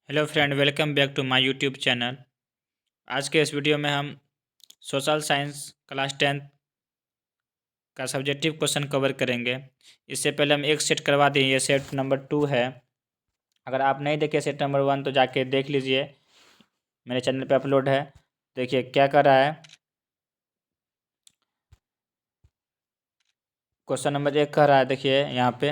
Hello friend, welcome back to my YouTube channel. आज के इस वीडियो में हम सोशल साइंस क्लास 10 का सब्जेक्टिव क्वेश्चन कवर करेंगे। इससे पहले हम एक सेट करवा दें, ये सेट नंबर 2 है। अगर आप नहीं देखे सेट नंबर 1 तो जाके देख लीजिए, मेरे चैनल पे अपलोड है। देखिए क्या कर रहा है। क्वेश्चन नंबर 1 कह रहा है, देखिए यहाँ पे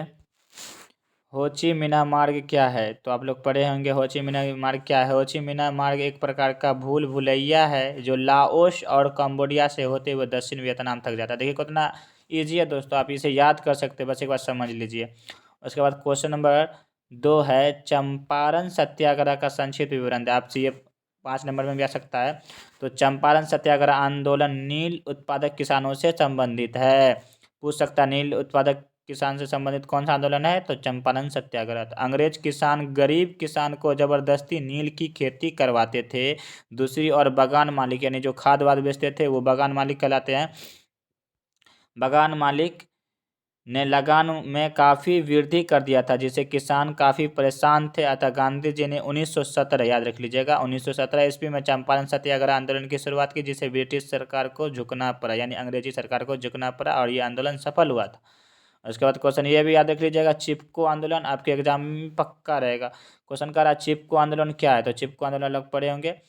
हो ची मिन्ह मार्ग क्या है। तो आप लोग पढ़े होंगे हो ची मिन्ह मार्ग क्या है। हो ची मिन्ह मार्ग एक प्रकार का भूल भुलैया है जो लाओस और कंबोडिया से होते हुए दक्षिण वियतनाम तक जाता है। देखिए कितना ईजी है दोस्तों, आप इसे याद कर सकते हैं, बस एक बार समझ लीजिए। उसके बाद क्वेश्चन नंबर 2 है चंपारण सत्याग्रह का संक्षिप्त विवरण दे। आपसे ये 5 नंबर में भी आ सकता है। तो चंपारण सत्याग्रह आंदोलन नील उत्पादक किसानों से संबंधित है। पूछ सकता नील उत्पादक किसान से संबंधित कौन सा आंदोलन है, तो चंपारण सत्याग्रह। अंग्रेज किसान गरीब किसान को जबरदस्ती नील की खेती करवाते थे। दूसरी ओर बागान मालिक यानी जो खाद वाद बेचते थे वो बागान मालिक कहलाते हैं। बागान मालिक ने लगान में काफ़ी वृद्धि कर दिया था, जिससे किसान काफ़ी परेशान थे। अतः गांधी जी ने 1917, याद रख लीजिएगा, 1917 ईस्वी में चंपारण सत्याग्रह आंदोलन की शुरुआत की, जिसे ब्रिटिश सरकार को झुकना पड़ा, यानी अंग्रेजी सरकार को झुकना पड़ा, और ये आंदोलन सफल हुआ था। उसके बाद क्वेश्चन ये भी याद रख लीजिएगा, चिपको आंदोलन आपके एग्जाम में पक्का रहेगा। क्वेश्चन कह रहा है चिपको आंदोलन क्या है। तो चिपको आंदोलन लोग पढ़े होंगे।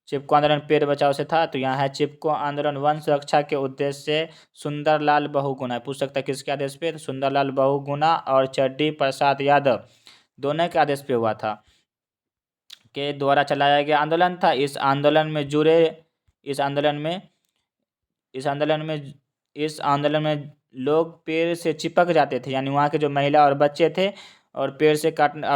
चिपको आंदोलन पेड़ बचाओ से था। तो यहाँ है चिपको आंदोलन वन सुरक्षा के उद्देश्य से सुंदरलाल बहुगुणा, पूछ सकता है किसके आदेश पे, तो सुंदरलाल बहुगुणा और चड्डी प्रसाद यादव दोनों के आदेश पे हुआ था, के द्वारा चलाया गया आंदोलन था। इस आंदोलन में इस आंदोलन में इस आंदोलन में लोग पेड़ से चिपक जाते थे, यानी वहाँ के जो महिला और बच्चे थे, और पेड़ काटने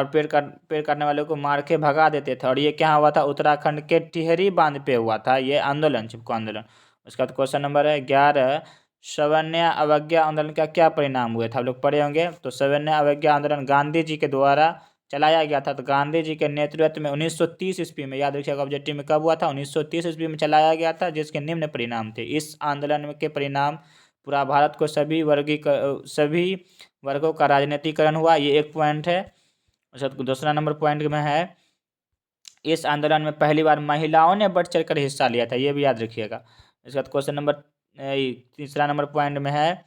वालों को मार के भगा देते थे। और ये क्या हुआ था, उत्तराखंड के टिहरी बांध पे हुआ था ये आंदोलन, चिपको आंदोलन। उसके बाद क्वेश्चन नंबर है 11, सवर्ण्य अवज्ञा आंदोलन का क्या परिणाम हुए थे। आप लोग पढ़े होंगे। तो सवर्ण्य अवज्ञा आंदोलन गांधी जी के द्वारा चलाया गया था। तो गांधी जी के नेतृत्व में 1930 ईस्वी में, याद रखिएगा ऑब्जेक्टिव में कब हुआ था, 1930 ईस्वी में चलाया गया था, जिसके निम्न परिणाम थे। इस आंदोलन के परिणाम पूरा भारत को सभी वर्गों का राजनीतिकरण हुआ, ये एक पॉइंट है। अच्छा, दूसरा नंबर पॉइंट में है इस आंदोलन में पहली बार महिलाओं ने बढ़ चढ़कर हिस्सा लिया था, ये भी याद रखिएगा। इसके बाद क्वेश्चन नंबर तीसरा नंबर पॉइंट में है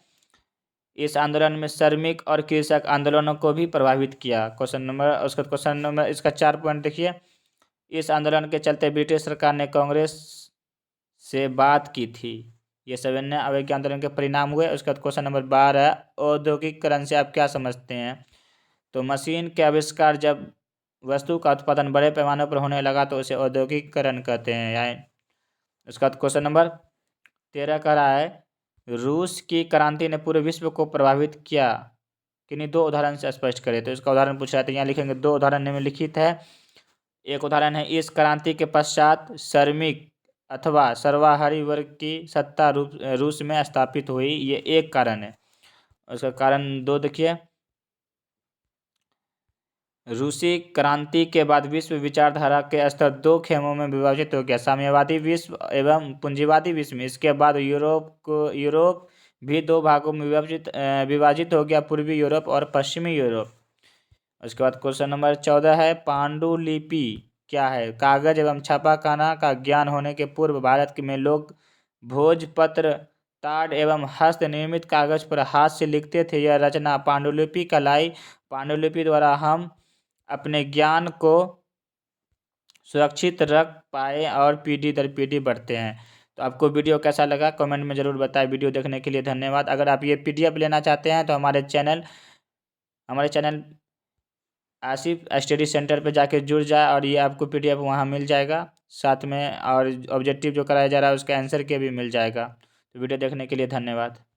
इस आंदोलन में श्रमिक और कृषक आंदोलनों को भी प्रभावित किया। क्वेश्चन नंबर इसका 4 पॉइंट देखिए। इस आंदोलन के चलते ब्रिटिश सरकार ने कांग्रेस से बात की थी। ये सविनय अवज्ञा आंदोलन के परिणाम हुए। उसके बाद क्वेश्चन नंबर 12, औद्योगिकरण से आप क्या समझते हैं। तो मशीन के आविष्कार, जब वस्तु का उत्पादन बड़े पैमाने पर होने लगा तो उसे औद्योगिकरण कहते हैं। यानी उसका क्वेश्चन नंबर 13 कह रहा है रूस की क्रांति ने पूरे विश्व को प्रभावित किया, किन्हीं 2 उदाहरण से स्पष्ट करें। तो इसका उदाहरण पूछ रहा है, तो यहाँ लिखेंगे 2 उदाहरण निम्नलिखित है। एक उदाहरण है इस क्रांति के पश्चात श्रमिक अथवा सर्वाहारी वर्ग की सत्ता रूस में स्थापित हुई, ये एक कारण है। उसका कारण 2 देखिए, रूसी क्रांति के बाद विश्व विचारधारा के स्तर 2 खेमों में विभाजित हो गया, साम्यवादी विश्व एवं पूंजीवादी विश्व में। इसके बाद यूरोप भी 2 भागों में विभाजित हो गया, पूर्वी यूरोप और पश्चिमी यूरोप। उसके बाद क्वेश्चन नंबर 14 है पांडुलिपि क्या है। कागज एवं छापाखाना का ज्ञान होने के पूर्व भारत में लोग भोजपत्र, ताड़ एवं हस्त निर्मित कागज पर हाथ से लिखते थे। यह रचना पांडुलिपि कहलाई। पांडुलिपि द्वारा हम अपने ज्ञान को सुरक्षित रख पाए और पीढ़ी दर पीढ़ी बढ़ते हैं। तो आपको वीडियो कैसा लगा कमेंट में ज़रूर बताएं। वीडियो देखने के लिए धन्यवाद। अगर आप ये PDF लेना चाहते हैं तो हमारे चैनल आसिफ स्टडी सेंटर पर जाके जुड़ जाए, और ये आपको PDF वहाँ मिल जाएगा साथ में, और ऑब्जेक्टिव जो कराया जा रहा है उसका आंसर के भी मिल जाएगा। तो वीडियो देखने के लिए धन्यवाद।